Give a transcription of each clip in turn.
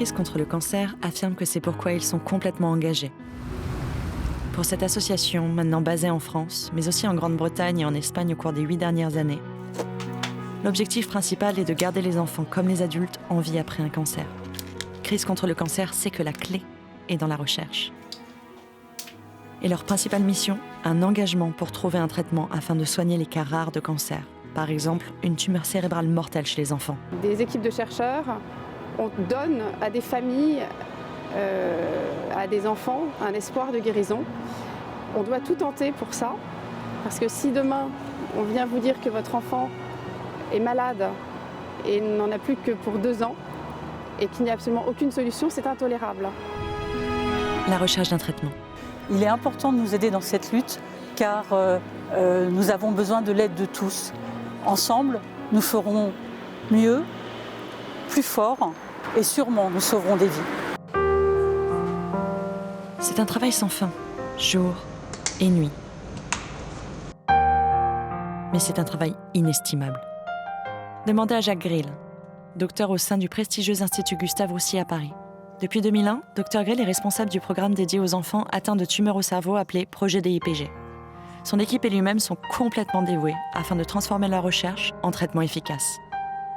Crise contre le cancer affirment que c'est pourquoi ils sont complètement engagés. Pour cette association, maintenant basée en France, mais aussi en Grande-Bretagne et en Espagne au cours des 8 dernières années, l'objectif principal est de garder les enfants comme les adultes en vie après un cancer. Crise contre le cancer sait que la clé est dans la recherche. Et leur principale mission, un engagement pour trouver un traitement afin de soigner les cas rares de cancer. Par exemple, une tumeur cérébrale mortelle chez les enfants. Des équipes de chercheurs, on donne à des familles, à des enfants, un espoir de guérison. On doit tout tenter pour ça, parce que si demain, on vient vous dire que votre enfant est malade et n'en a plus que pour 2 ans, et qu'il n'y a absolument aucune solution, c'est intolérable. La recherche d'un traitement. Il est important de nous aider dans cette lutte, car nous avons besoin de l'aide de tous. Ensemble, nous ferons mieux, plus fort, et sûrement nous sauverons des vies. C'est un travail sans fin, jour et nuit. Mais c'est un travail inestimable. Demandez à Jacques Grill, docteur au sein du prestigieux Institut Gustave Roussy à Paris. Depuis 2001, Dr Grill est responsable du programme dédié aux enfants atteints de tumeurs au cerveau appelé Projet DIPG. Son équipe et lui-même sont complètement dévoués afin de transformer la recherche en traitement efficace.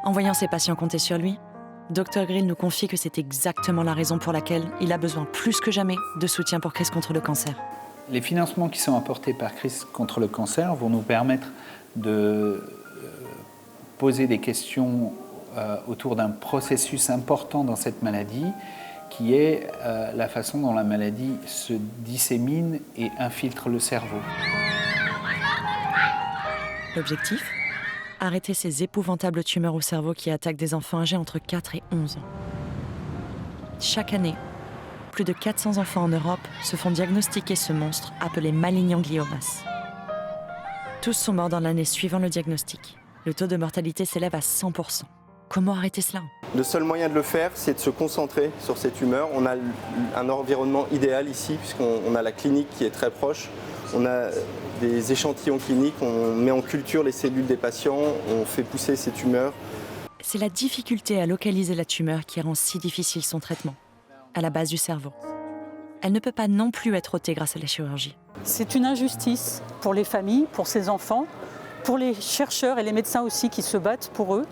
En voyant ses patients compter sur lui, Dr Grill nous confie que c'est exactement la raison pour laquelle il a besoin plus que jamais de soutien pour Crise contre le cancer. Les financements qui sont apportés par Crise contre le cancer vont nous permettre de poser des questions autour d'un processus important dans cette maladie, qui est la façon dont la maladie se dissémine et infiltre le cerveau. L'objectif ? Arrêter ces épouvantables tumeurs au cerveau qui attaquent des enfants âgés entre 4 et 11 ans. Chaque année, plus de 400 enfants en Europe se font diagnostiquer ce monstre appelé malignan-gliomas. Tous sont morts dans l'année suivant le diagnostic. Le taux de mortalité s'élève à 100%. Comment arrêter cela ? Le seul moyen de le faire, c'est de se concentrer sur ces tumeurs. On a un environnement idéal ici, puisqu'on a la clinique qui est très proche. On a des échantillons cliniques, on met en culture les cellules des patients, on fait pousser ces tumeurs. C'est la difficulté à localiser la tumeur qui rend si difficile son traitement, à la base du cerveau. Elle ne peut pas non plus être ôtée grâce à la chirurgie. C'est une injustice pour les familles, pour ces enfants, pour les chercheurs et les médecins aussi qui se battent pour eux.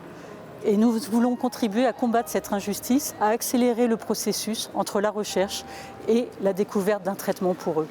Et nous voulons contribuer à combattre cette injustice, à accélérer le processus entre la recherche et la découverte d'un traitement pour eux.